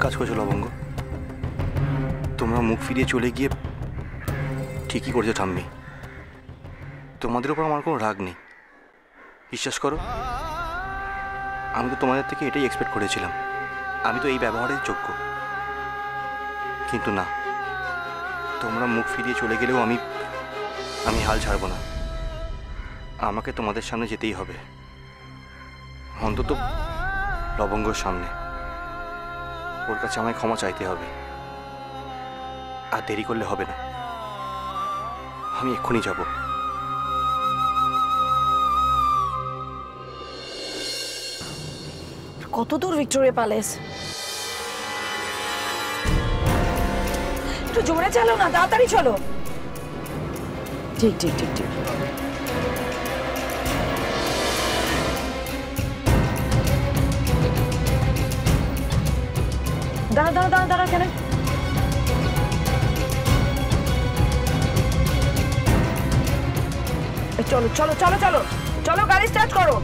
কাজ করেছো লবঙ্গ। তোমরা মুখ ফিরিয়ে চলে গিয়ে ঠিকই করেছো ঠাম্মি। তোমাদের উপর আমার কোনো রাগ নেই, বিশ্বাস করো। আমি তো তোমাদের থেকে এটাই এক্সপেক্ট করেছিলাম, আমি তো এই ব্যবহারের যোগ্য। কিন্তু না, তোমরা মুখ ফিরিয়ে চলে গেলেও আমি হাল ছাড়বো না। আমাকে তোমাদের সামনে যেতেই হবে, অন্তত লবঙ্গর সামনে। ওর কাছে আমায় ক্ষমা চাইতে হবে, আর দেরি করলে হবে না। আমি এক্ষুনি যাব। কত দূর ভিক্টোরিয়া প্যালেস? একটু জোরে চালো না, তাড়াতাড়ি চলো। ঠিক ঠিক ঠিক ঠিক। দাঁড়া দাঁড়া দাঁড়া দাঁড়া, কেন? চলো চলো চলো চলো চলো, গাড়ি স্টার্ট করো।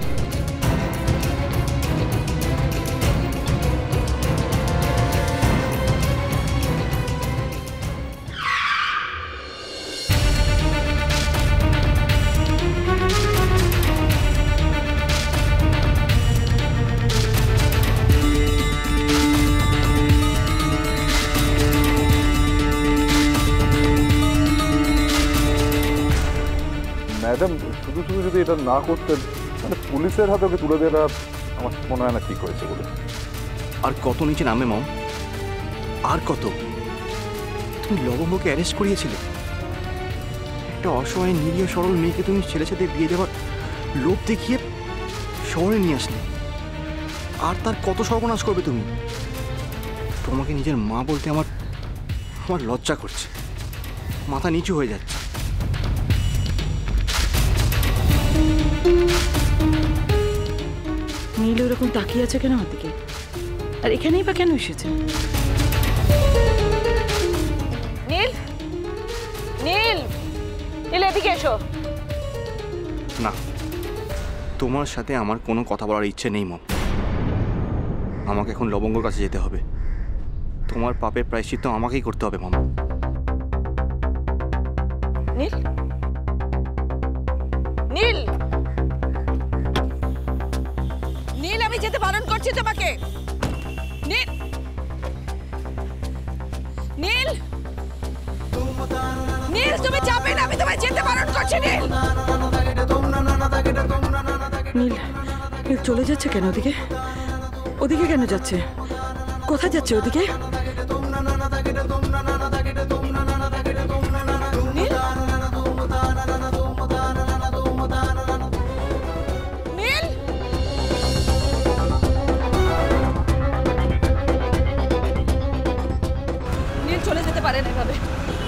ম্যাডাম, শুধু শুধু যদি এটা না করতেন, মানে পুলিশের হাতে ওকে তুলে দেওয়া আমার মনে হয় না ঠিক হয়েছে বলে। আর কত নিচে নামে মম, আর কত? তুমি লবঙ্গকে অ্যারেস্ট করিয়েছিলে, একটা অসহায় নিরীহ সরল মেয়েকে তুমি ছেলে সাথে বিয়ে দেওয়ার লোভ দেখিয়ে শহরে নিয়ে আসলে। আর তার কত সর্বনাশ করবে তুমি? তোমাকে নিজের মা বলতে আমার লজ্জা করছে, মাথা নিচু হয়ে যাচ্ছে। নীল ওরকম তাকিয়ে আছে কেন আমার দিকে? আর এখানেই বা কেন এসেছে? নীল, নীল, নীল এদিকে এসো। না, তোমার সাথে আমার কোনো কথা বলার ইচ্ছে নেই মম। আমাকে এখন লবঙ্গর কাছে যেতে হবে। তোমার পাপের প্রায়শ্চিত্ত আমাকেই করতে হবে মম। নীল, নীল, নীল, আমি যেতে বারণ করছি তোমাকে। নীল, নীল, নীল, তুমি যাবে না, আমি তোমায় যেতে বারণ করছি। নীল, নীল, নীল চলে যাচ্ছে কেন ওদিকে? ওদিকে কেন যাচ্ছে? কোথায় যাচ্ছে ওদিকে?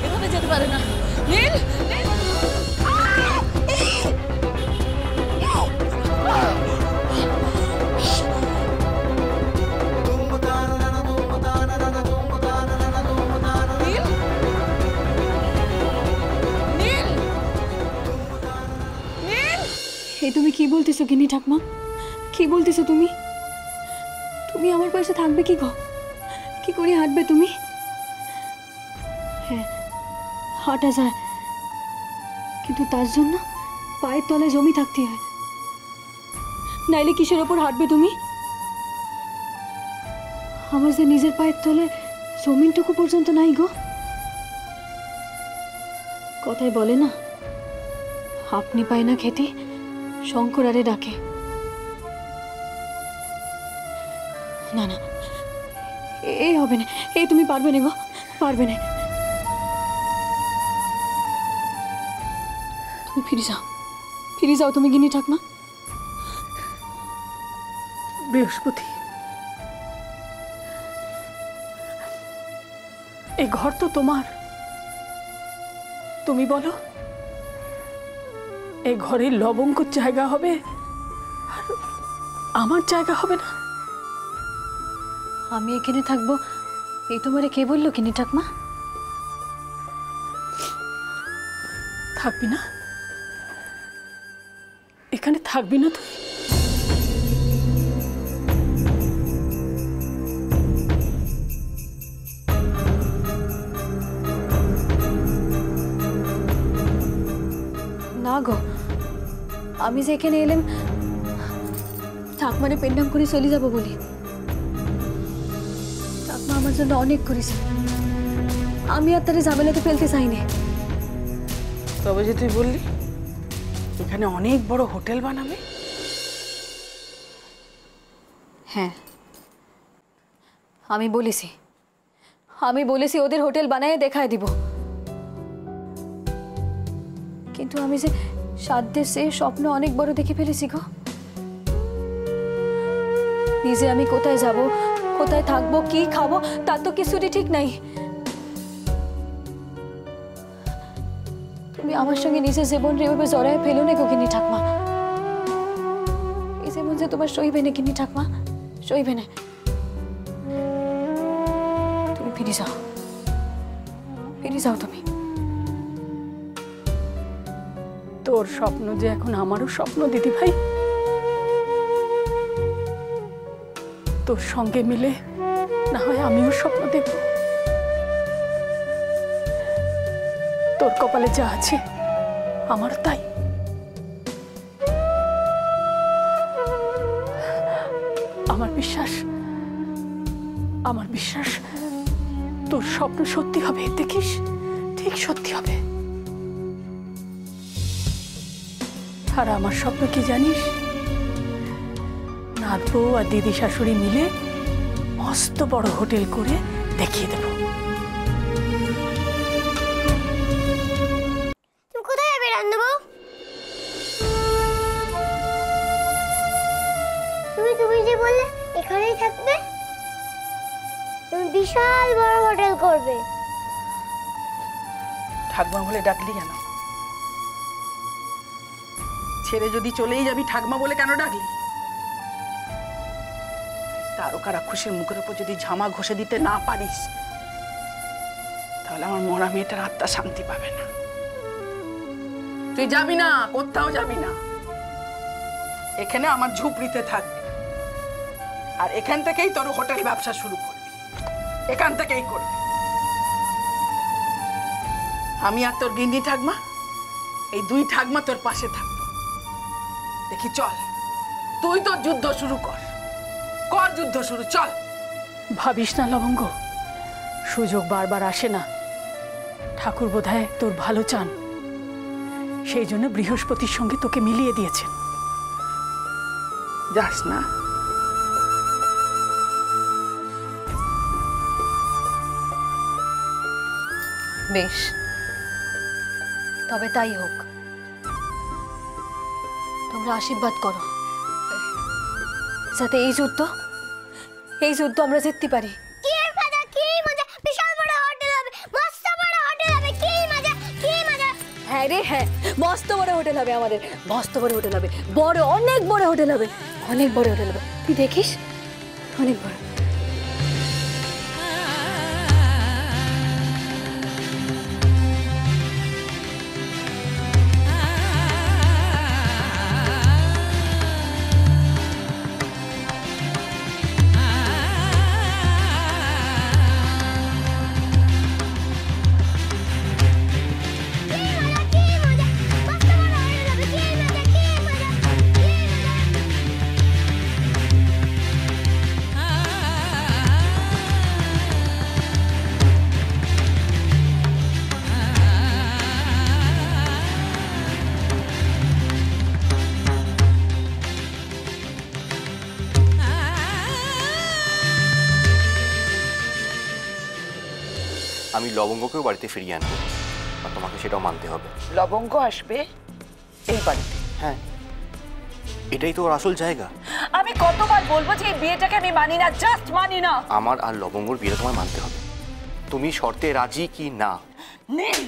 এভাবে যেতে পারে না। নীল, নীল, তুমি কি বলতেছো গিনি ঠাকমা? কি বলতেছো তুমি? তুমি আমার পাশে থাকবে কি গো? কি করে হাঁটবে তুমি? হ্যাঁ, হাঁটা যায়, কিন্তু তার জন্য পায়ের তলায় জমি থাকতে হয়, নাইলে কিসের ওপর হাঁটবে তুমি? আমার যে নিজের পায়ের তলায় জমিনটুকু পর্যন্ত নাই গো। কথায় বলে না, আপনি পায় না খেতে শঙ্কর আরে ডাকে। না না, এই হবে না, এই তুমি পারবে না গো, পারবে না। তুমি ফিরে যাও তুমি গিনি ঠাকমা। বৃহস্পতি, এই ঘর তো তোমার, তুমি বলো এই ঘরে লবঙ্গর জায়গা হবে আর আমার জায়গা হবে না? আমি এখানে থাকবো এই তোমারে কে বললো গিনি ঠাকমা? থাকবি না? এখানে থাকবি না তুই? না গো, আমি যে এখানে এলাম ঠাকমারে পেন্ডাম করে চলে যাবো বলি। ঠাকমা আমার জন্য অনেক করেছে, আমি আর তারে ঝামেলাতে ফেলতে চাইনি। তবে যে তুই বললি এখানে অনেক বড় হোটেল বানাবে। হ্যাঁ, আমি বলেছি ওদের হোটেল বানায় দেখায় দিব, কিন্তু আমি যে সাধ্যের সে স্বপ্ন অনেক বড় দেখে ফেলেছি গো। নিজে আমি কোথায় যাব, কোথায় থাকবো, কি খাবো তার তো কিছুরই ঠিক নাই। তুমি আমার সঙ্গে নিজের জীবন এভাবে জড়ায় ফেলো না গিনি ঠাকমা। এই জীবন যে তোমার সইবে না গিনি ঠাকমা, সইবে না। তুমি ফিরে যাও তুমি। তোর স্বপ্ন যে এখন আমারও স্বপ্ন দিদি ভাই, তোর সঙ্গে মিলে না হয় আমিও স্বপ্ন দেখব। তোর কপালে যা আছে আমার তাই। আমার বিশ্বাস তোর স্বপ্ন সত্যি হবে, দেখিস ঠিক সত্যি হবে। আর আমার স্বপ্ন কি জানিস? নাথ বউ আর দিদি শাশুড়ি মিলে মস্ত বড় হোটেল করে দেখিয়ে দেব। তুমি কোথায় যাবে রান্নাবু? তুমি যে বললে এখানেই থাকবে, তুমি বিশাল বড় হোটেল করবে। ঠাকমা বলে ডাকলি কেন? ছেড়ে যদি চলেই যাবি ঠাকমা বলে কেন ডাকলি? তারকা রাক্ষসের মুখের উপর যদি ঝামা ঘষে দিতে না পারিস তাহলে আমার মরা মেয়েটার আত্মা শান্তি পাবে না। তুই যাবি না, কোথাও যাবি না, এখানে আমার ঝুপড়িতে থাকবি। আর এখান থেকেই তোর হোটেল ব্যবসা শুরু করবি, এখান থেকেই করবি। আমি আর তোর গিন্নি ঠাকমা, এই দুই ঠাকমা তোর পাশে থাকবো। দেখি চল, তুই তোর যুদ্ধ শুরু কর, যুদ্ধ শুরু, চল। ভাবিস না লবঙ্গ, সুযোগ বারবার আসে না। ঠাকুর বোধহয় তোর ভালো চান, সেই জন্য বৃহস্পতির সঙ্গে তোকে মিলিয়ে দিয়েছেন। যাস না। বেশ, তবে তাই হোক। তোমরা আশীর্বাদ করো যাতে এই যুদ্ধ আমরা জিততে পারি। কি মজা, কি মজা, বিশাল বড় হোটেল হবে, মস্ত বড় হোটেল হবে, কি মজা, কি মজা। হ্যাঁ রে হ্যাঁ, মস্ত বড় হোটেল হবে আমাদের, মস্ত বড় হোটেল হবে, অনেক বড় হোটেল হবে, অনেক বড় হোটেল হবে। তুই দেখিস, অনেক বড়। আমি লবঙ্গকেও বাড়িতে ফিরিয়ে আনবো, আর তোমাকে সেটাও মানতে হবে। লবঙ্গ আসবে এই বাড়িতে? হ্যাঁ, এটাই তো ওর আসল জায়গা। আমি কতবার বলবো যে এই বিয়েটাকে আমি মানি না, জাস্ট মানি না। আমার আর লবঙ্গর বিয়ে তোমায় মানতে হবে। তুমি শর্তে রাজি কি না? নেই।